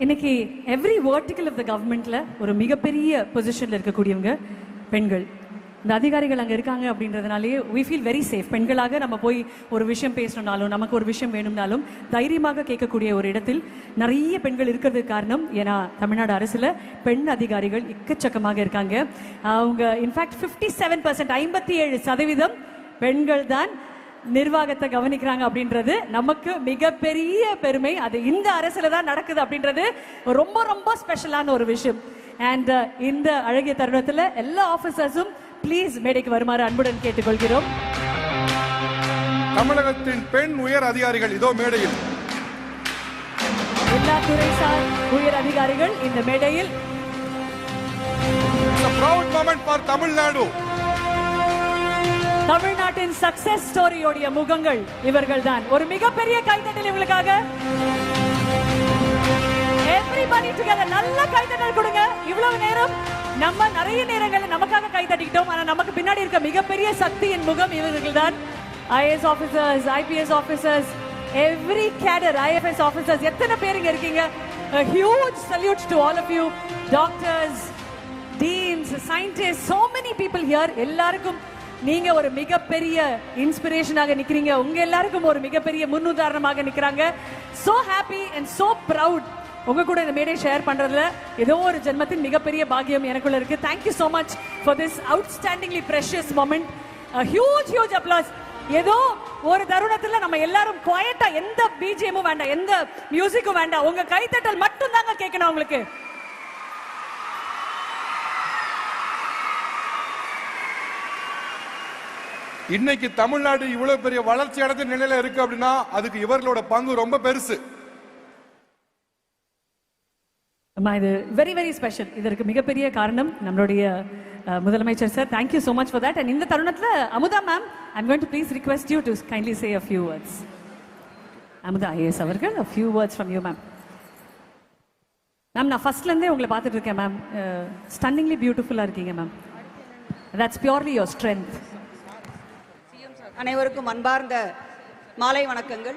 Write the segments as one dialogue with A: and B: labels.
A: இன்னைக்கு every vertical of the கவர்மெண்ட்ல ஒரு மிகப்பெரிய பொசிஷன்ல இருக்கக்கூடியவங்க பெண்கள். இந்த அதிகாரிகள் அங்கே இருக்காங்க அப்படின்றதுனாலேயே we feel very safe. பெண்களாக நம்ம போய் ஒரு விஷயம் பேசணும்னாலும் நமக்கு ஒரு விஷயம் வேணும்னாலும் தைரியமாக கேட்கக்கூடிய ஒரு இடத்தில் நிறைய பெண்கள் இருக்கிறதுக்கு காரணம் ஏன்னா தமிழ்நாடு அரசுல பெண் அதிகாரிகள் எக்கச்சக்கமாக இருக்காங்க. அவங்க இன்ஃபேக்ட் 57% 57% பெண்கள் தான் நிர்வாகத்தை கவனிக்கிறாங்க அப்படின்றது நமக்கு மிகப்பெரிய பெருமை. அது இந்த அரசுல தான் நடக்குது அப்படின்றது ரொம்ப ரொம்ப ஸ்பெஷலான ஒரு விஷயம். அண்ட் இந்த அழகிய தருணத்துல எல்லா ஆபீசர்ஸும் ப்ளீஸ் மேடைக்கு வருமாறு அன்புடன் கேட்டுக்கொள்கிறோம்.
B: தமிழகத்தின் பெண் உயர் அதிகாரிகள் இதோ மேடையில்.
A: எல்லா துறைசார் உயர் அதிகாரிகள் இந்த மேடையில்.
B: proud moment for Tamil Nadu.
A: தமிழ்நாட்டின் சக்சஸ் ஸ்டோரியோடைய முகங்கள் இவர்கள் தான். ஒரு மிகப்பெரிய கைத்தட்டல் இவங்களுக்காக. everybody together நல்ல கைத்தட்டல் கொடுங்க. இவ்வளவு நேரம் நம்ம நிறைய நேரங்கள் நமக்காக கைத்தட்டிட்டோம். ஆனா நமக்கு பின்னாடி இருக்க மிகப்பெரிய சக்தியின் முகம் இவர்கள் தான். IAS officers, IPS officers, every cadre, IFS officers, எத்தனை பேர் இங்க இருக்கீங்க. a huge salute to all of you. doctors, deans, scientists, so many people here. எல்லாருக்கும் நீங்க ஒரு மிகப்பெரிய இன்ஸ்பிரேஷனாக நிக்கிறீங்க. உங்க எல்லாருக்கும் ஒரு மிகப்பெரிய முன்னுதாரணமாக நிக்கிறாங்க. so happy and so proud. உங்க கூட இந்த மேடை ஷேர் பண்றதுல ஏதோ ஒரு ஜென்மத்தின் மிகப்பெரிய பாக்கியம் எனக்குள்ள இருக்கு. thank you so much for this outstandingly precious moment. a huge applause. ஏதோ ஒரு தருணத்துல நம்ம எல்லாரும் குவைட்டா, எந்த பிஜிஎம்மும் வேண்டாம், எந்த மியூசிக்கும் வேண்டாம், உங்க கைத்தட்டல் மட்டும் தாங்க கேட்கணும் உங்களுக்கு.
B: இன்னைக்கு தமிழ்நாடு இவ்வளவு பெரிய வளர்ச்சி அடைந்த நிலையில இருக்கு அப்படின்னா அதுக்கு இவர்களோட பங்கு ரொம்ப பெருசு.
A: இது வெரி வெரி ஸ்பெஷல். இதற்கு மிகப்பெரிய காரணம் நம்மளுடைய முதலமைச்சர் sir. Thank you so much for that. and இந்த தருணத்துல Amudha ma'am, I'm going to please request you to kindly say a few words. Amudha IAS அவர்கள், a few words from you ma'am. Ma'am, நான் ஃபர்ஸ்ட்ல இருந்தே உங்களை பார்த்துட்டு இருக்கேன் மேம். ஸ்டன்னிங்லி பியூட்டிஃபுல்லா இருக்கீங்க ma'am. that's purely your strength.
C: அனைவருக்கும் அன்பார்ந்த மாலை வணக்கங்கள்.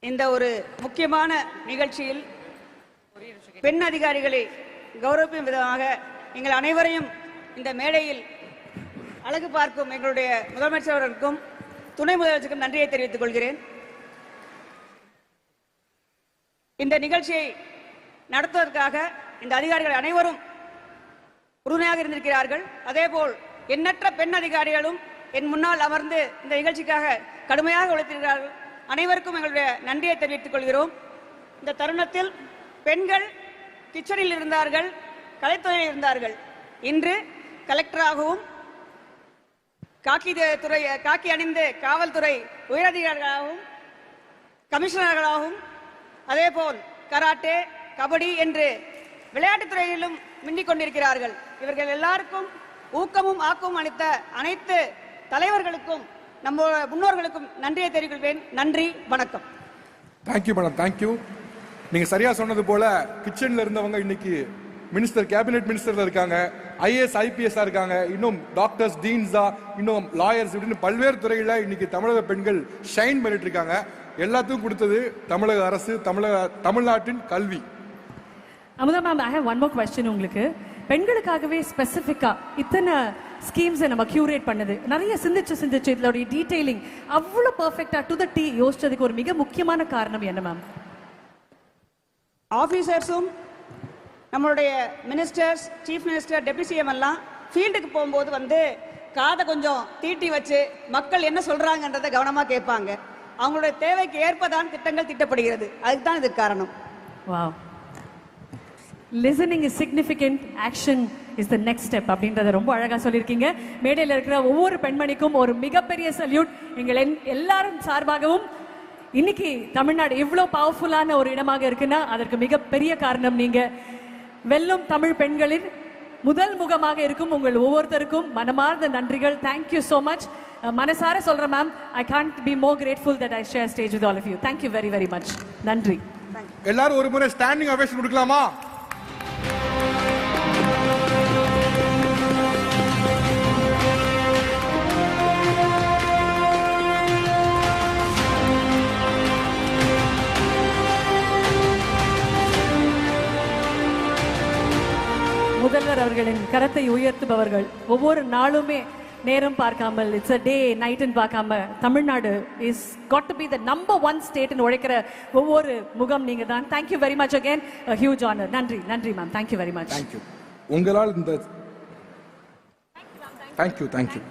C: இந்த ஒரு முக்கியமான நிகழ்ச்சியில் பெண் அதிகாரிகளை கௌரவிக்கும் விதமாக எங்கள் அனைவரையும் இந்த மேடையில் அழகு பார்க்கும் எங்களுடைய முதலமைச்சர் அவர்களுக்கும் துணை முதலமைச்சருக்கும் நன்றியை தெரிவித்துக் கொள்கிறேன். இந்த நிகழ்ச்சியை நடத்துவதற்காக இந்த அதிகாரிகள் அனைவரும் உறுதுணையாக இருந்திருக்கிறார்கள். அதேபோல் எண்ணற்ற பெண் அதிகாரிகளும் என் முன்னால் அமர்ந்து இந்த நிகழ்ச்சிக்காக கடுமையாக உழைத்திருக்கிறார்கள். அனைவருக்கும் எங்களுடைய நன்றியை தெரிவித்துக் கொள்கிறோம். இந்த தருணத்தில் பெண்கள் கிச்சனில் இருந்தார்கள், கலைத்துறையில் இருந்தார்கள். இன்று கலெக்டராகவும் காக்கி அணிந்து காவல்துறை உயரதிகாரிகளாகவும் கமிஷனர்களாகவும் அதேபோல் கராட்டே, கபடி என்று விளையாட்டுத்துறையிலும் மின்னிக் கொண்டிருக்கிறார்கள். இவர்கள் எல்லாருக்கும் ஊக்கமும் ஆக்கமும் அளித்த அனைத்து தலைவர்களுக்கும் நம்ம முன்னோர்களுக்கும் நன்றியை தெரிவிக்கிறேன். நன்றி, வணக்கம்.
B: Thank you madam, thank you. நீங்க சரியா சொன்னது போல கிச்சன்ல இருந்தவங்க இன்னைக்கு மினிஸ்டர், கேபினெட் மினிஸ்டர்ல இருக்காங்க, IAS IPS இருக்காங்க, இன்னும் டாக்டர்ஸ், டீன்ஸா, இன்னும் லாயர்ஸ், இப்படின்னு பல்வேறு துறையில இன்னைக்கு தமிழக பெண்கள் ஷைன் பண்ணிட்டு இருக்காங்க. எல்லாத்துக்கும் கொடுத்தது தமிழக அரசு, தமிழ்நாட்டின் கல்வி.
A: Amudha ma'am, I have one more question உங்களுக்கு. பெண்களுக்காகவே ஸ்பெசிஃபிக்கா இத்தனை ஸ்கீம்ஸை நம்ம கியூரேட் பண்ணது, நிறைய சிந்திச்சு இதோடைய டீடைலிங் அவ்வளவு பெர்ஃபெக்ட்டா டு தி டி யோசிச்சதுக்கு ஒரு மிக முக்கியமான காரணம் என்ன மேம்?
C: ஆஃபீஸர்ஸும் நம்மளுடைய ministers, chief minister, deputy CM எல்லாம் ஃபீல்டுக்கு போகும்போது வந்து காதை கொஞ்சம் தீட்டி வச்சு மக்கள் என்ன சொல்றாங்கன்றதை கவனமாக கேட்பாங்க. அவங்களுடைய தேவைக்கு ஏற்பதான் திட்டங்கள் திட்டப்படுகிறது. அதுக்கு தான் இதுக்கு காரணம்.
A: Wow. Listening is significant, action is the next step அப்படின்றத ரொம்ப அழகா சொல்லியிருக்கீங்க. மேடையில் இருக்கிற ஒவ்வொரு பெண்மணிக்கும் ஒரு மிகப்பெரிய சல்யூட் எங்கள் எல்லாரும் சார்பாகவும். இன்னைக்கு தமிழ்நாடு இவ்வளவு பவர்ஃபுல்லான ஒரு இடமாக இருக்குன்னா அதற்கு மிகப்பெரிய காரணம் நீங்க. வெல்லும் தமிழ் பெண்களின் முதல் முகமாக இருக்கும் உங்கள் ஒவ்வொருத்தருக்கும் மனமார்ந்த நன்றிகள். Thank you so much. மனசார சொல்றேன் ma'am, I can't be more grateful that I share stage with all of you. Thank you very very much. நன்றி.
B: எல்லாரும் ஒரு முறை ஸ்டாண்டிங் ஓவேஷன் கொடுக்கலாமா?
A: முதல்வர் அவர்களின் கரத்தை உயர்த்துபவர்கள். ஒவ்வொரு நாளுமே நேரம் பார்க்காமல், இட்ஸ் அ டே நைட்னு பார்க்காம, Tamil Nadu is got to be the number 1 ஸ்டேட்னு உழைக்கிற ஒவ்வொரு முகம் நீங்க தான். Thank you very much again, huge honour. நன்றி நன்றி ma'am, thank you very much.
B: Thank you. உங்களால் இந்த தேங்க்யூ